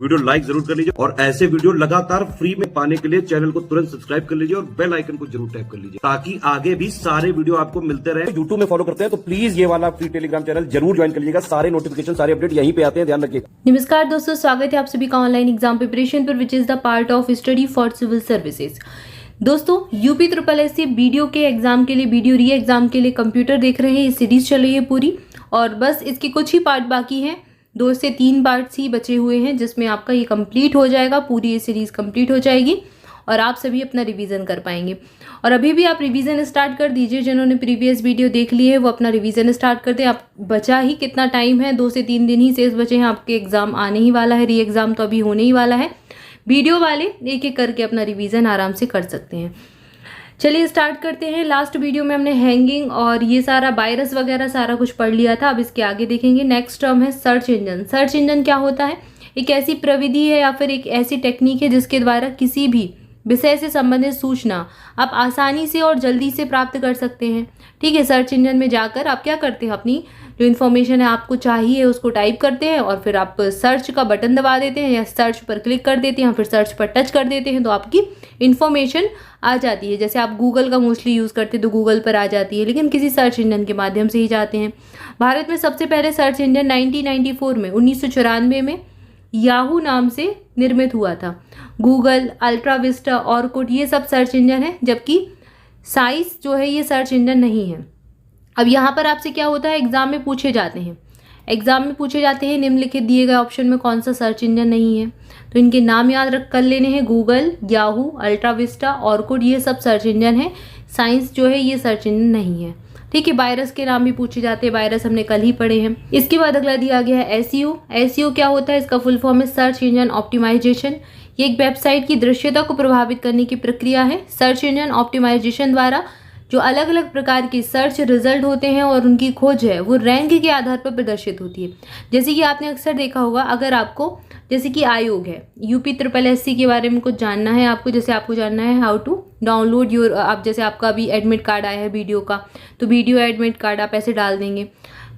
Video like जरूर कर लीजिए और ऐसे वीडियो लगातार फ्री में पाने के लिए चैनल को तुरंत सब्सक्राइब कर लीजिए और बेल आइकन को जरूर टैप कर लीजिए ताकि आगे भी सारे वीडियो आपको मिलते रहे। यूट्यूब में फॉलो करते हैं तो प्लीज ये वाला फ्री टेलीग्राम चैनल जरूर ज्वाइन कर लीजिएगा। सारे नोटिफिकेशन सारे अपडेट यहीं पे आते हैं, ध्यान रखिए। नमस्कार दोस्तों, स्वागत है आप सभी का ऑनलाइन एग्जाम प्रिपरेशन पर, which is the part of study for civil services. दोस्तों, यूपी SSS वीडियो के एग्जाम के लिए, वीडियो री एग्जाम के लिए कंप्यूटर देख रहे हैं। ये सीरीज चल रही है पूरी और बस इसके कुछ ही पार्ट बाकी हैं, 2 से 3 पार्ट्स ही बचे हुए हैं जिसमें आपका ये कंप्लीट हो जाएगा। पूरी ये सीरीज कंप्लीट हो जाएगी और आप सभी अपना रिवीजन कर पाएंगे। और अभी भी आप रिवीजन स्टार्ट कर दीजिए। जिन्होंने प्रीवियस वीडियो देख ली है वो अपना रिवीजन स्टार्ट कर दें। आप बचा ही कितना टाइम है, 2 से 3 दिन ही शेष बचे हैं। आपके एग्जाम आने ही वाला है, री एग्जाम तो अभी होने ही वाला है। वीडियो वाले एक एक करके अपना रिवीजन आराम से कर सकते हैं। चलिए स्टार्ट करते हैं। लास्ट वीडियो में हमने हैंगिंग और ये सारा वायरस वगैरह सारा कुछ पढ़ लिया था। अब इसके आगे देखेंगे। नेक्स्ट टर्म है सर्च इंजन। सर्च इंजन क्या होता है? एक ऐसी प्रविधि है या फिर एक ऐसी टेक्निक है जिसके द्वारा किसी भी विषय से संबंधित सूचना आप आसानी से और जल्दी से प्राप्त कर सकते हैं। ठीक है, सर्च इंजन में जाकर आप क्या करते हैं, अपनी जो इन्फॉर्मेशन है आपको चाहिए उसको टाइप करते हैं और फिर आप सर्च का बटन दबा देते हैं या सर्च पर क्लिक कर देते हैं, फिर सर्च पर टच कर देते हैं तो आपकी इन्फॉर्मेशन आ जाती है। जैसे आप गूगल का मोस्टली यूज़ करते हैं तो गूगल पर आ जाती है, लेकिन किसी सर्च इंजन के माध्यम से ही जाते हैं। भारत में सबसे पहले सर्च इंजन 1994 में 1994 में याहू नाम से निर्मित हुआ था। गूगल, अल्ट्रा विस्टा, ऑरकुट ये सब सर्च इंजन है, जबकि साइस जो है ये सर्च इंजन नहीं है। अब यहाँ पर आपसे क्या होता है, एग्जाम में पूछे जाते हैं निम्नलिखित दिए गए ऑप्शन में कौन सा सर्च इंजन नहीं है। तो इनके नाम याद रख कर लेने हैं। Google, Yahoo, ultra Vista, Orkut ये सब सर्च इंजन है। साइंस जो है ये सर्च इंजन नहीं है। ठीक है, वायरस के नाम भी पूछे जाते हैं। वायरस हमने कल ही पढ़े हैं। इसके बाद अगला दिया गया है एसईओ। एसईओ क्या होता है? इसका फुल फॉर्म है सर्च इंजन ऑप्टिमाइजेशन। ये एक वेबसाइट की दृश्यता को प्रभावित करने की प्रक्रिया है। सर्च इंजन ऑप्टिमाइजेशन द्वारा जो अलग अलग प्रकार के सर्च रिजल्ट होते हैं और उनकी खोज है वो रैंक के आधार पर प्रदर्शित होती है। जैसे कि आपने अक्सर देखा होगा, अगर आपको जैसे कि आयोग है, यूपी SSS के बारे में कुछ जानना है आपको, जैसे आपको जानना है हाउ टू डाउनलोड योर, आप जैसे आपका अभी एडमिट कार्ड आया है वीडियो का, तो वीडियो एडमिट कार्ड आप ऐसे डाल देंगे।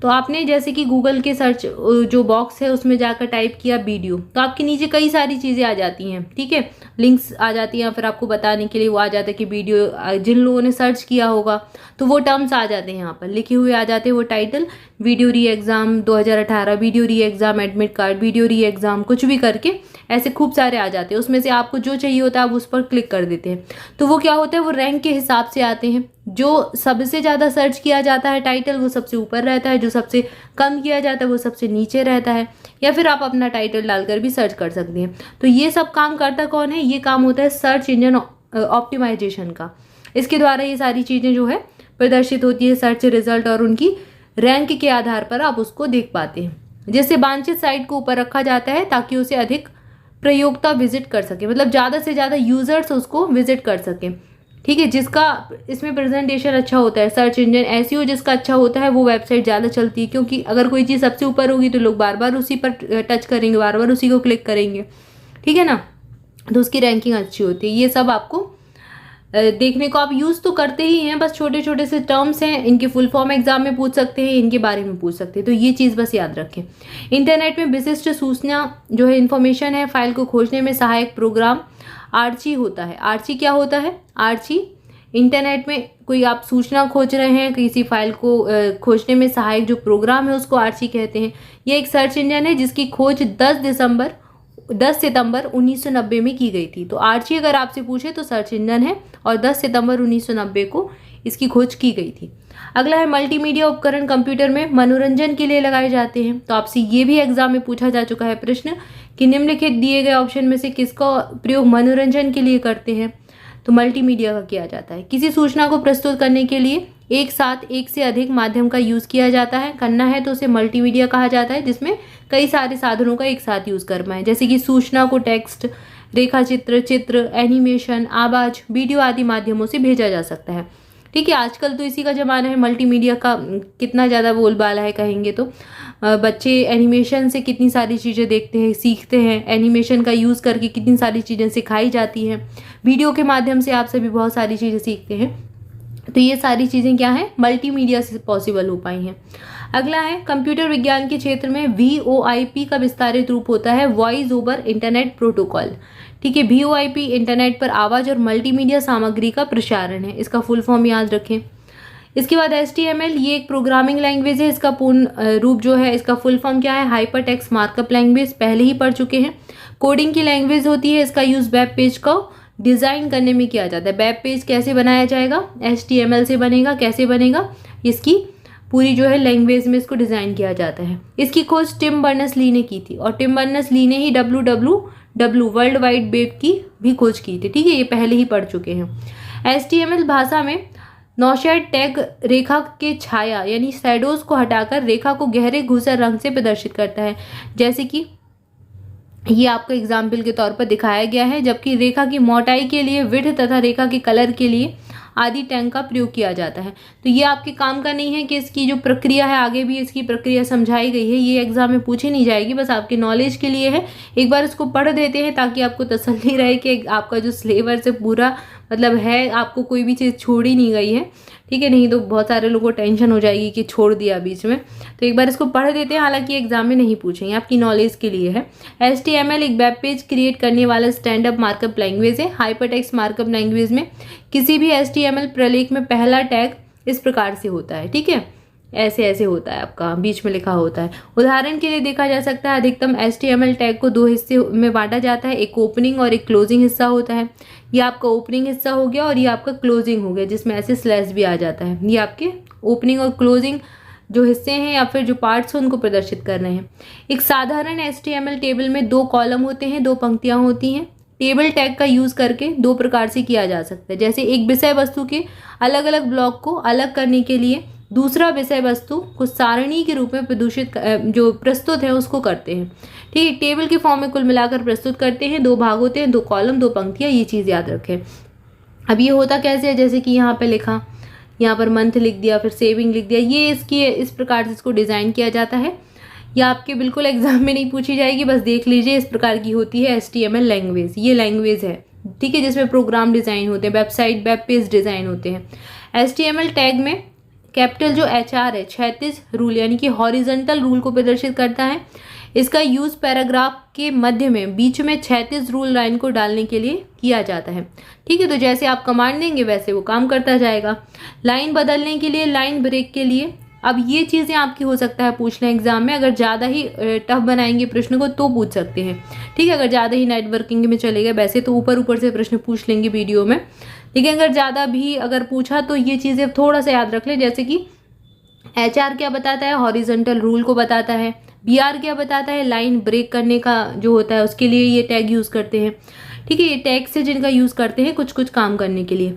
तो आपने जैसे कि गूगल के सर्च जो बॉक्स है उसमें जाकर टाइप किया वीडियो, तो आपके नीचे कई सारी चीज़ें आ जाती हैं। ठीक है, लिंक्स आ जाती हैं, फिर आपको बताने के लिए वो आ जाता है कि वीडियो जिन लोगों ने सर्च किया होगा तो वो टर्म्स आ जाते हैं, यहाँ पर लिखे हुए आ जाते हैं। वो टाइटल वीडियो री एग्ज़ाम 2018, वीडियो री एग्ज़ाम एडमिट कार्ड, वीडियो री एग्ज़ाम, कुछ भी करके ऐसे खूब सारे आ जाते हैं। उसमें से आपको जो चाहिए होता है आप उस पर क्लिक कर देते हैं। तो वो क्या होता है, वो रैंक के हिसाब से आते हैं। जो सबसे ज़्यादा सर्च किया जाता है टाइटल वो सबसे ऊपर रहता है, जो सबसे कम किया जाता है वो सबसे नीचे रहता है। या फिर आप अपना टाइटल डालकर भी सर्च कर सकते हैं। तो ये सब काम करता कौन है? ये काम होता है सर्च इंजन ऑप्टिमाइजेशन का। इसके द्वारा ये सारी चीज़ें जो है प्रदर्शित होती है, सर्च रिजल्ट, और उनकी रैंक के आधार पर आप उसको देख पाते हैं। जैसे वांछित साइट को ऊपर रखा जाता है ताकि उसे अधिक प्रयोक्ता विजिट कर सके, मतलब ज़्यादा से ज़्यादा यूजर्स उसको विजिट कर सकें। ठीक है, जिसका इसमें प्रेजेंटेशन अच्छा होता है, सर्च इंजन एसईओ जिसका अच्छा होता है वो वेबसाइट ज़्यादा चलती है, क्योंकि अगर कोई चीज़ सबसे ऊपर होगी तो लोग बार बार उसी पर टच करेंगे, बार बार उसी को क्लिक करेंगे। ठीक है ना, तो उसकी रैंकिंग अच्छी होती है। ये सब आपको देखने को आप यूज़ तो करते ही हैं, बस छोटे छोटे से टर्म्स हैं, इनके फुल फॉर्म एग्जाम में पूछ सकते हैं, इनके बारे में पूछ सकते हैं, तो ये चीज़ बस याद रखें। इंटरनेट में विशिष्ट सूचना जो है इन्फॉर्मेशन है, फाइल को खोजने में सहायक प्रोग्राम आर्ची होता है। आर्ची क्या होता है? आर्ची इंटरनेट में कोई आप सूचना खोज रहे हैं, किसी फाइल को खोजने में सहायक जो प्रोग्राम है उसको आर्ची कहते हैं। ये एक सर्च इंजन है जिसकी खोज 10 सितंबर 1990 में की गई थी। तो आर्ची अगर आपसे पूछे तो सर्च इंजन है और 10 सितंबर 1990 को इसकी खोज की गई थी। अगला है मल्टीमीडिया उपकरण कंप्यूटर में मनोरंजन के लिए लगाए जाते हैं। तो आपसे ये भी एग्जाम में पूछा जा चुका है प्रश्न कि निम्नलिखित दिए गए ऑप्शन में से किसका प्रयोग मनोरंजन के लिए करते हैं? तो मल्टीमीडिया का किया जाता है। किसी सूचना को प्रस्तुत करने के लिए एक साथ एक से अधिक माध्यम का यूज़ किया जाता है, करना है तो उसे मल्टीमीडिया कहा जाता है, जिसमें कई सारे साधनों का एक साथ यूज़ करना है। जैसे कि सूचना को टेक्स्ट, रेखा चित्र, चित्र, एनिमेशन, आवाज़, वीडियो आदि माध्यमों से भेजा जा सकता है। ठीक है, आजकल तो इसी का ज़माना है। मल्टीमीडिया का कितना ज़्यादा बोलबाला है कहेंगे तो। बच्चे एनिमेशन से कितनी सारी चीज़ें देखते हैं, सीखते हैं, एनिमेशन का यूज़ करके कितनी सारी चीज़ें सिखाई जाती हैं। वीडियो के माध्यम से आप सभी बहुत सारी चीज़ें सीखते हैं। तो ये सारी चीज़ें क्या हैं? मल्टीमीडिया से पॉसिबल हो पाई हैं। अगला है कंप्यूटर विज्ञान के क्षेत्र में VoIP का विस्तारित रूप होता है वॉइस ओवर इंटरनेट प्रोटोकॉल। ठीक है, VoIP इंटरनेट पर आवाज और मल्टीमीडिया सामग्री का प्रसारण है, इसका फुल फॉर्म याद रखें। इसके बाद HTML, ये एक प्रोग्रामिंग लैंग्वेज है, इसका पूर्ण रूप जो है, इसका फुल फॉर्म क्या है, हाइपर टेक्स्ट मार्कअप लैंग्वेज, पहले ही पढ़ चुके हैं। कोडिंग की लैंग्वेज होती है, इसका यूज वेब पेज को डिजाइन करने में किया जाता है। वेब पेज कैसे बनाया जाएगा, HTML से बनेगा। कैसे बनेगा, इसकी पूरी जो है लैंग्वेज में इसको डिजाइन किया जाता है। इसकी खोज टिम बर्नर्स-ली ने की थी और टिम बर्नर्स-ली ने ही WWW वर्ल्ड वाइड वेब की भी खोज की थी। ठीक है, ये पहले ही पढ़ चुके हैं। HTML भाषा में नौशेड टैग रेखा के छाया यानी शैडोज को हटाकर रेखा को गहरे धूसर रंग से प्रदर्शित करता है, जैसे कि ये आपको एग्जाम्पल के तौर पर दिखाया गया है। जबकि रेखा की मोटाई के लिए विड्थ तथा रेखा के कलर के लिए आदि टैग का प्रयोग किया जाता है। तो ये आपके काम का नहीं है कि इसकी जो प्रक्रिया है, आगे भी इसकी प्रक्रिया समझाई गई है, ये एग्जाम में पूछी नहीं जाएगी, बस आपके नॉलेज के लिए है। एक बार इसको पढ़ देते हैं ताकि आपको तसल्ली रहे कि आपका जो सिलेबस है पूरा मतलब है, आपको कोई भी चीज़ छोड़ी नहीं गई है। ठीक है, नहीं तो बहुत सारे लोगों को टेंशन हो जाएगी कि छोड़ दिया बीच में। तो एक बार इसको पढ़ देते हैं, हालांकि एग्जाम में नहीं पूछेंगे, आपकी नॉलेज के लिए है। HTML एक वेब पेज क्रिएट करने वाला स्टैंड अप मार्कअप लैंग्वेज है। हाइपरटेक्स्ट मार्कअप लैंग्वेज में किसी भी HTML प्रलेख में पहला टैग इस प्रकार से होता है। ठीक है, ऐसे ऐसे होता है, आपका बीच में लिखा होता है। उदाहरण के लिए देखा जा सकता है, अधिकतम HTML टैग को 2 हिस्से में बांटा जाता है, एक ओपनिंग और एक क्लोजिंग हिस्सा होता है। ये आपका ओपनिंग हिस्सा हो गया और ये आपका क्लोजिंग हो गया, जिसमें ऐसे स्लैश भी आ जाता है। ये आपके ओपनिंग और क्लोजिंग जो हिस्से हैं या फिर जो पार्ट्स हैं उनको प्रदर्शित कर रहे हैं। एक साधारण HTML टेबल में 2 कॉलम होते हैं, 2 पंक्तियां होती हैं। टेबल टैग का यूज करके 2 प्रकार से किया जा सकता है, जैसे एक विषय वस्तु के अलग अलग ब्लॉक को अलग करने के लिए दूसरा विषय वस्तु को सारणी के रूप में जो प्रस्तुत है उसको करते हैं। ठीक है, टेबल के फॉर्म में कुल मिलाकर प्रस्तुत करते हैं। 2 भाग होते हैं, 2 कॉलम, 2 पंक्तियां, ये चीज़ याद रखें। अब ये होता कैसे है, जैसे कि यहाँ पे लिखा, यहाँ पर मंथ लिख दिया, फिर सेविंग लिख दिया, ये इसकी इस प्रकार से इसको डिज़ाइन किया जाता है। ये आपके बिल्कुल एग्जाम में नहीं पूछी जाएगी, बस देख लीजिए, इस प्रकार की होती है HTML लैंग्वेज। ये लैंग्वेज है, ठीक है, जिसमें प्रोग्राम डिज़ाइन होते हैं, वेबसाइट वेब पेज डिज़ाइन होते हैं। HTML टैग में कैपिटल जो HR है, क्षैतिज रूल यानी कि हॉरिजॉन्टल रूल को प्रदर्शित करता है। इसका यूज पैराग्राफ के मध्य में बीच में क्षैतिज रूल लाइन को डालने के लिए किया जाता है। ठीक है, तो जैसे आप कमांड देंगे वैसे वो काम करता जाएगा। लाइन बदलने के लिए, लाइन ब्रेक के लिए, अब ये चीज़ें आपकी हो सकता है पूछना एग्जाम में, अगर ज़्यादा ही टफ बनाएंगे प्रश्न को तो पूछ सकते हैं। ठीक है, अगर ज़्यादा ही नेटवर्किंग में चले गए, वैसे तो ऊपर ऊपर से प्रश्न पूछ लेंगे वीडियो में, लेकिन अगर ज़्यादा भी अगर पूछा तो ये चीज़ें थोड़ा सा याद रख लें। जैसे कि HR क्या बताता है, हॉरिजॉन्टल रूल को बताता है। BR क्या बताता है, लाइन ब्रेक करने का जो होता है उसके लिए ये टैग यूज़ करते हैं। ठीक है, ये टैग से जिनका यूज़ करते हैं कुछ कुछ काम करने के लिए।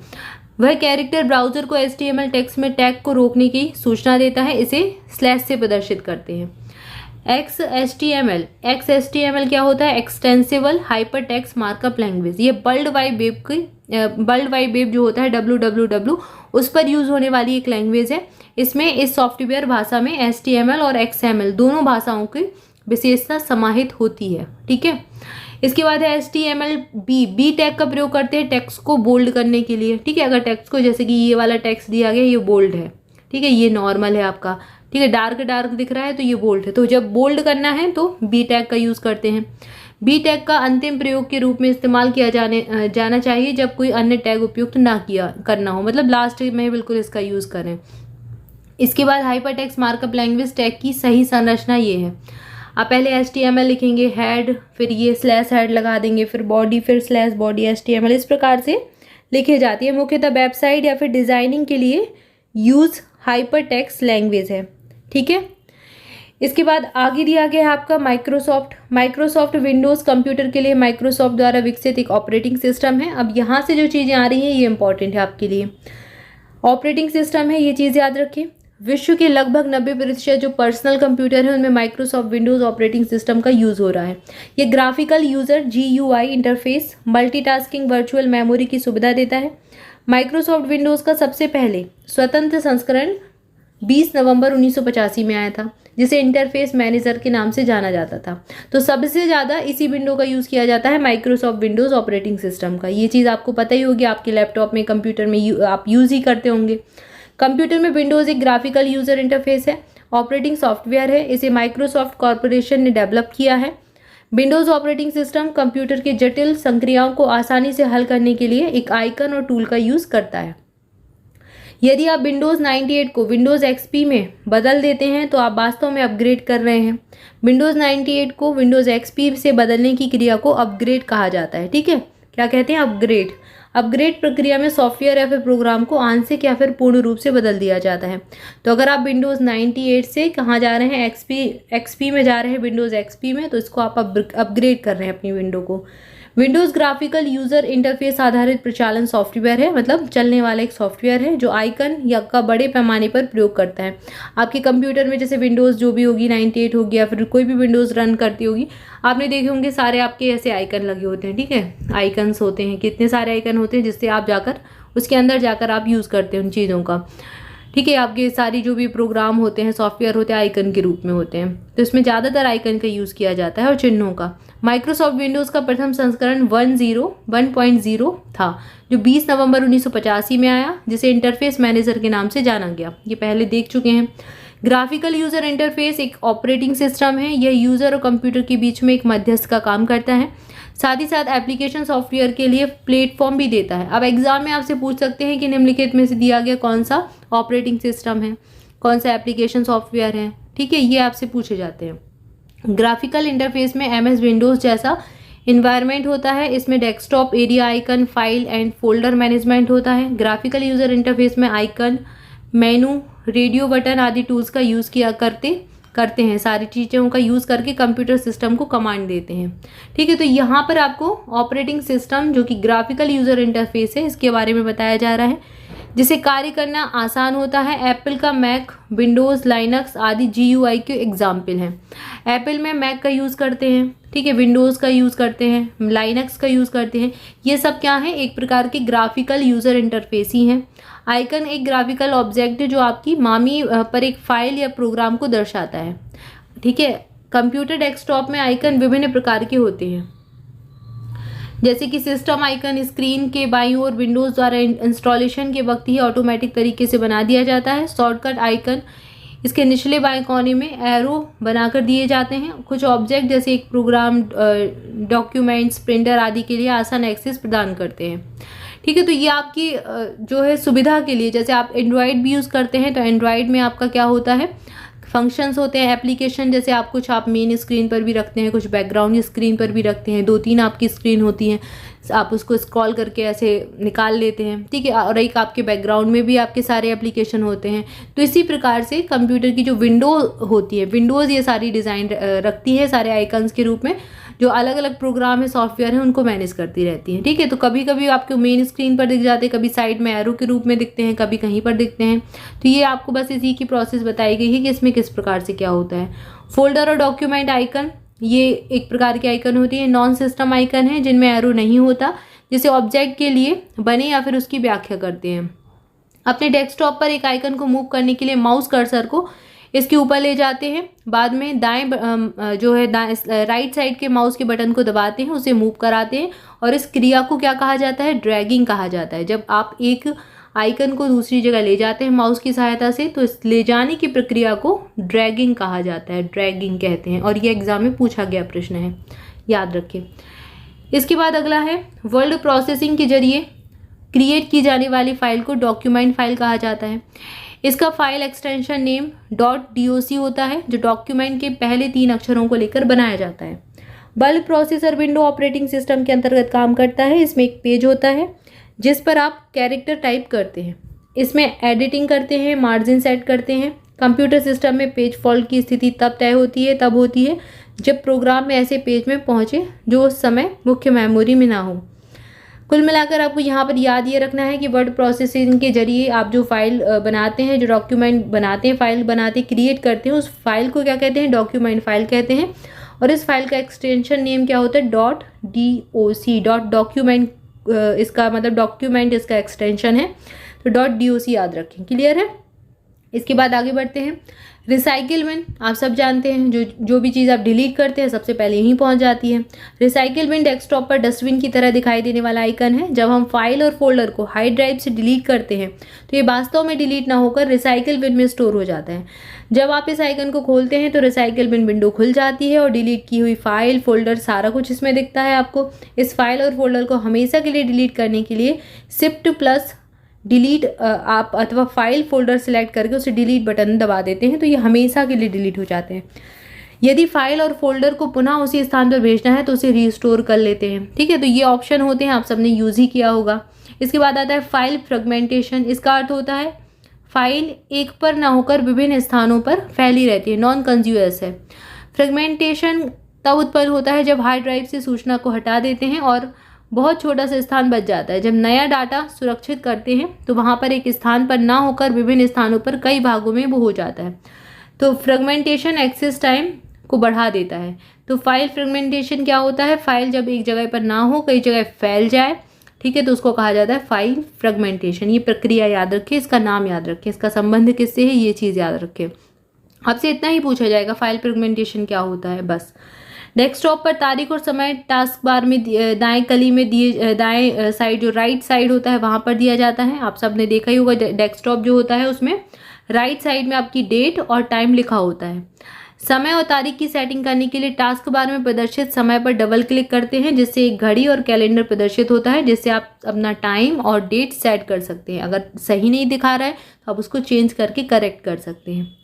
वह कैरेक्टर ब्राउजर को HTML टेक्स्ट में टैग को रोकने की सूचना देता है, इसे स्लैश से प्रदर्शित करते हैं। XHTML क्या होता है, extensible hyper text markup language. ये वर्ल्ड वाइड वेब जो होता है WWW उस पर यूज होने वाली एक लैंग्वेज है। इसमें इस सॉफ्टवेयर भाषा में HTML और XML दोनों भाषाओं की विशेषता समाहित होती है। ठीक है, इसके बाद है HTML टैग का प्रयोग करते हैं टेक्स्ट को बोल्ड करने के लिए। ठीक है, अगर टेक्स्ट को जैसे कि ये वाला टेक्स्ट दिया गया, ये बोल्ड है, ठीक है, ये नॉर्मल है आपका, ठीक है, डार्क दिख रहा है तो ये बोल्ड है। तो जब बोल्ड करना है तो टैग का यूज करते हैं। टैग का अंतिम प्रयोग के रूप में इस्तेमाल किया जाना चाहिए जब कोई अन्य टैग उपयुक्त ना करना हो, मतलब लास्ट में बिल्कुल इसका यूज करें। इसके बाद हाइपरटेक्स्ट मार्कअप लैंग्वेज टैग की सही संरचना ये है। आप पहले HTML लिखेंगे, हेड, फिर ये स्लैश हेड लगा देंगे, फिर बॉडी, फिर स्लैश बॉडी HTML, इस प्रकार से लिखे जाती है। मुख्यतः वेबसाइट या फिर डिजाइनिंग के लिए यूज हाइपरटेक्स्ट लैंग्वेज है। ठीक है, इसके बाद आगे दिया गया है आपका माइक्रोसॉफ्ट विंडोज़ कंप्यूटर के लिए माइक्रोसॉफ्ट द्वारा विकसित एक ऑपरेटिंग सिस्टम है। अब यहाँ से जो चीज़ें आ रही हैं ये इंपॉर्टेंट है आपके लिए। ऑपरेटिंग सिस्टम है, ये चीज़ याद रखें। विश्व के लगभग 90% जो पर्सनल कंप्यूटर है उनमें माइक्रोसॉफ्ट विंडोज़ ऑपरेटिंग सिस्टम का यूज़ हो रहा है। ये graphical user GUI interface, multitasking, virtual memory की सुविधा देता है। माइक्रोसॉफ्ट विंडोज़ का सबसे पहले स्वतंत्र संस्करण 20 नवंबर 1985 में आया था, जिसे इंटरफेस मैनेजर के नाम से जाना जाता था। तो सबसे ज़्यादा इसी विंडो का यूज़ किया जाता है, माइक्रोसॉफ्ट विंडोज़ ऑपरेटिंग सिस्टम का। ये चीज़ आपको पता ही होगी, आपके लैपटॉप में, कंप्यूटर में आप यूज़ ही करते होंगे। कंप्यूटर में विंडोज़ एक ग्राफिकल यूज़र इंटरफेस है ऑपरेटिंग सॉफ्टवेयर है। इसे माइक्रोसॉफ्ट कॉरपोरेशन ने डेवलप किया है। विंडोज ऑपरेटिंग सिस्टम कंप्यूटर की जटिल संक्रियाओं को आसानी से हल करने के लिए एक आइकन और टूल का यूज करता है। यदि आप विंडोज 98 को विंडोज एक्सपी में बदल देते हैं तो आप वास्तव में अपग्रेड कर रहे हैं। विंडोज 98 को विंडोज एक्सपी से बदलने की क्रिया को अपग्रेड कहा जाता है। ठीक है, क्या कहते हैं? अपग्रेड। अपग्रेड प्रक्रिया में सॉफ्टवेयर या फिर प्रोग्राम को आंशिक या फिर पूर्ण रूप से बदल दिया जाता है। तो अगर आप विंडोज 98 से कहाँ जा रहे हैं, एक्सपी में जा रहे हैं, विंडोज एक्सपी में, तो इसको आप अपग्रेड कर रहे हैं अपनी विंडो को। विंडोज ग्राफिकल यूजर इंटरफेस आधारित प्रचालन सॉफ्टवेयर है, मतलब चलने वाला एक सॉफ्टवेयर है जो आइकन या का बड़े पैमाने पर प्रयोग करता है। आपके कंप्यूटर में जैसे विंडोज जो भी होगी, 98 होगी या फिर कोई भी विंडोज रन करती होगी, आपने देखे होंगे सारे आपके ऐसे आइकन लगे होते हैं। ठीक है, आइकन्स होते हैं, कितने सारे आइकन होते हैं जिससे आप जाकर उसके अंदर जाकर आप यूज़ करते हैं उन चीज़ों का। ठीक है, आपके सारी जो भी प्रोग्राम होते हैं, सॉफ्टवेयर होते हैं, आइकन के रूप में होते हैं। तो इसमें ज़्यादातर आइकन का यूज़ किया जाता है और चिन्हों का। माइक्रोसॉफ्ट विंडोज़ का प्रथम संस्करण 1.0 था जो 20 नवंबर 1985 में आया, जिसे इंटरफेस मैनेजर के नाम से जाना गया। ये पहले देख चुके हैं। ग्राफिकल यूजर इंटरफेस एक ऑपरेटिंग सिस्टम है। यह यूजर और कंप्यूटर के बीच में एक मध्यस्थ का काम करता है। साथ ही साथ एप्लीकेशन सॉफ्टवेयर के लिए प्लेटफॉर्म भी देता है। अब एग्जाम में आपसे पूछ सकते हैं कि निम्नलिखित में से दिया गया कौन सा ऑपरेटिंग सिस्टम है, कौन सा एप्लीकेशन सॉफ्टवेयर है। ठीक है, ये आपसे पूछे जाते हैं। ग्राफिकल इंटरफेस में MS विंडोज जैसा इन्वायरमेंट होता है। इसमें desktop area, icon, file and folder management होता है। ग्राफिकल यूजर इंटरफेस में आइकन, मेनू, रेडियो बटन आदि टूल्स का यूज़ किया करते हैं। सारी चीज़ों का यूज़ करके कंप्यूटर सिस्टम को कमांड देते हैं। ठीक है, तो यहाँ पर आपको ऑपरेटिंग सिस्टम जो कि ग्राफिकल यूजर इंटरफेस है, इसके बारे में बताया जा रहा है, जिसे कार्य करना आसान होता है। एप्पल का मैक, विंडोज़, लाइनक्स आदि GUI के एग्जाम्पल हैं। एप्पल में मैक का यूज़ करते हैं, ठीक है, विंडोज़ का यूज़ करते हैं, लाइनक्स का यूज़ करते हैं। ये सब क्या है? एक प्रकार के ग्राफिकल यूज़र इंटरफेस ही हैं। आइकन एक ग्राफिकल ऑब्जेक्ट है जो आपकी मामी पर एक फाइल या प्रोग्राम को दर्शाता है। ठीक है, कंप्यूटर डेस्कटॉप में आइकन विभिन्न प्रकार के होते हैं, जैसे कि सिस्टम आइकन स्क्रीन के बाईं ओर विंडोज़ द्वारा इंस्टॉलेशन के वक्त ही ऑटोमेटिक तरीके से बना दिया जाता है। शॉर्टकट आइकन इसके निचले बाएं कोने में एरो बनाकर दिए जाते हैं। कुछ ऑब्जेक्ट जैसे एक प्रोग्राम, डॉक्यूमेंट्स, प्रिंटर आदि के लिए आसान एक्सेस प्रदान करते हैं। ठीक है, तो ये आपकी जो है सुविधा के लिए, जैसे आप एंड्रॉयड भी यूज़ करते हैं तो एंड्रॉयड में आपका क्या होता है, फंक्शंस होते हैं, एप्लीकेशन जैसे आप कुछ आप मेन स्क्रीन पर भी रखते हैं, कुछ बैकग्राउंड स्क्रीन पर भी रखते हैं, 2-3 आपकी स्क्रीन होती हैं, आप उसको स्क्रॉल करके ऐसे निकाल लेते हैं। ठीक है, और एक आपके बैकग्राउंड में भी आपके सारे एप्लीकेशन होते हैं। तो इसी प्रकार से कंप्यूटर की जो विंडो होती है, विंडोज़ ये सारी डिज़ाइन रखती है सारे आइकन्स के रूप में, जो अलग अलग प्रोग्राम है, सॉफ्टवेयर है, उनको मैनेज करती रहती हैं। ठीक है, तो कभी कभी आपको मेन स्क्रीन पर दिख जाते हैं, कभी साइड में एरो के रूप में दिखते हैं, कभी कहीं पर दिखते हैं। तो ये आपको बस इसी की प्रोसेस बताई गई है कि इसमें किस प्रकार से क्या होता है। फोल्डर और डॉक्यूमेंट आइकन ये एक प्रकार की आइकन होती है। नॉन सिस्टम आइकन है जिनमें एरो नहीं होता, जिसे ऑब्जेक्ट के लिए बने या फिर उसकी व्याख्या करते हैं। अपने डेस्कटॉप पर एक आइकन को मूव करने के लिए माउस कर्सर को इसके ऊपर ले जाते हैं, बाद में दाएं जो है राइट साइड के माउस के बटन को दबाते हैं, उसे मूव कराते हैं, और इस क्रिया को क्या कहा जाता है? ड्रैगिंग कहा जाता है। जब आप एक आइकन को दूसरी जगह ले जाते हैं माउस की सहायता से, तो इस ले जाने की प्रक्रिया को ड्रैगिंग कहा जाता है, ड्रैगिंग कहते हैं। और ये एग्जाम में पूछा गया प्रश्न है, याद रखें। इसके बाद अगला है, वर्ड प्रोसेसिंग के जरिए क्रिएट की जाने वाली फाइल को डॉक्यूमेंट फाइल कहा जाता है। इसका फाइल एक्सटेंशन नेम .doc होता है, जो डॉक्यूमेंट के पहले 3 अक्षरों को लेकर बनाया जाता है। Word processor window operating system के अंतर्गत काम करता है। इसमें एक पेज होता है जिस पर आप कैरेक्टर टाइप करते हैं, इसमें एडिटिंग करते हैं, मार्जिन सेट करते हैं। कंप्यूटर सिस्टम में पेज फॉल्ट की स्थिति तब होती है जब प्रोग्राम में ऐसे पेज में पहुंचे जो उस समय मुख्य मेमोरी में ना हो। कुल मिलाकर आपको यहाँ पर याद ये रखना है कि वर्ड प्रोसेसिंग के जरिए आप जो फाइल बनाते हैं, जो डॉक्यूमेंट बनाते हैं, फाइल बनाते, क्रिएट करते हैं, उस फाइल को क्या कहते हैं? डॉक्यूमेंट फाइल कहते हैं। और इस फाइल का एक्सटेंशन नेम क्या होता है? .doc, डॉक्यूमेंट, इसका मतलब डॉक्यूमेंट इसका एक्सटेंशन है, तो .doc याद रखें। क्लियर है? इसके बाद आगे बढ़ते हैं। रिसाइकिल बिन आप सब जानते हैं, जो भी चीज़ आप डिलीट करते हैं सबसे पहले यहीं पहुंच जाती है। रिसाइकिल बिन डेस्कटॉप पर डस्टबिन की तरह दिखाई देने वाला आइकन है। जब हम फाइल और फोल्डर को हार्ड ड्राइव से डिलीट करते हैं तो ये वास्तव में डिलीट ना होकर रिसाइकिल बिन में स्टोर हो जाता है। जब आप इस आइकन को खोलते हैं तो रिसाइकिल बिन विंडो खुल जाती है और डिलीट की हुई फाइल, फोल्डर सारा कुछ इसमें दिखता है आपको। इस फाइल और फोल्डर को हमेशा के लिए डिलीट करने के लिए शिफ्ट प्लस डिलीट आप अथवा फाइल फोल्डर सेलेक्ट करके उसे डिलीट बटन दबा देते हैं तो ये हमेशा के लिए डिलीट हो जाते हैं। यदि फाइल और फोल्डर को पुनः उसी स्थान पर भेजना है तो उसे रिस्टोर कर लेते हैं। ठीक है, तो ये ऑप्शन होते हैं, आप सबने यूज़ ही किया होगा। इसके बाद आता है फाइल फ्रेगमेंटेशन। इसका अर्थ होता है फाइल एक पर ना होकर विभिन्न स्थानों पर फैली रहती है, नॉन कंटिन्यूअस है। फ्रेगमेंटेशन तब उत्पन्न होता है जब हार्ड ड्राइव से सूचना को हटा देते हैं और बहुत छोटा सा स्थान बच जाता है। जब नया डाटा सुरक्षित करते हैं तो वहाँ पर एक स्थान पर ना होकर विभिन्न स्थानों पर कई भागों में वो हो जाता है। तो फ्रेगमेंटेशन एक्सेस टाइम को बढ़ा देता है। तो फाइल फ्रेगमेंटेशन क्या होता है, फाइल जब एक जगह पर ना हो कई जगह फैल जाए, ठीक है, तो उसको कहा जाता है फाइल फ्रेगमेंटेशन। ये प्रक्रिया याद रखें, इसका नाम याद रखें, इसका संबंध किससे है ये चीज़ याद रखें। आपसे इतना ही पूछा जाएगा फाइल फ्रेगमेंटेशन क्या होता है, बस। डेस्कटॉप पर तारीख और समय टास्क बार में दाएं कली में दिए, दाएं साइड जो राइट साइड होता है वहां पर दिया जाता है। आप सबने देखा ही होगा डेस्कटॉप जो होता है उसमें राइट साइड में आपकी डेट और टाइम लिखा होता है। समय और तारीख की सेटिंग करने के लिए टास्क बार में प्रदर्शित समय पर डबल क्लिक करते हैं जिससे एक घड़ी और कैलेंडर प्रदर्शित होता है, जिससे आप अपना टाइम और डेट सेट कर सकते हैं। अगर सही नहीं दिखा रहा है तो आप उसको चेंज करके करेक्ट कर सकते हैं।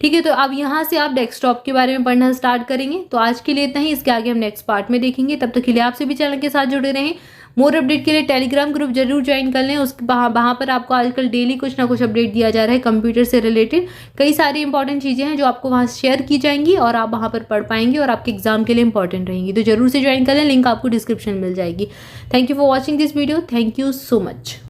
ठीक है, तो अब यहाँ से आप डेस्कटॉप के बारे में पढ़ना स्टार्ट करेंगे। तो आज के लिए इतना ही, इसके आगे हम नेक्स्ट पार्ट में देखेंगे। तब तक के लिए आपसे भी चैनल के साथ जुड़े रहें। मोर अपडेट के लिए टेलीग्राम ग्रुप जरूर ज्वाइन कर लें। वहाँ पर आपको आजकल डेली कुछ ना कुछ अपडेट दिया जा रहा है कंप्यूटर से रिलेटेड। कई सारी इंपॉर्टेंट चीज़ें हैं जो आपको वहाँ शेयर की जाएंगी और आप वहाँ पर पढ़ पाएंगे और आपके एग्जाम के लिए इंपॉर्टेंट रहेंगी। तो जरूर से ज्वाइन कर लें, लिंक आपको डिस्क्रिप्शन में मिल जाएगी। Thank you for watching this video. Thank you so much.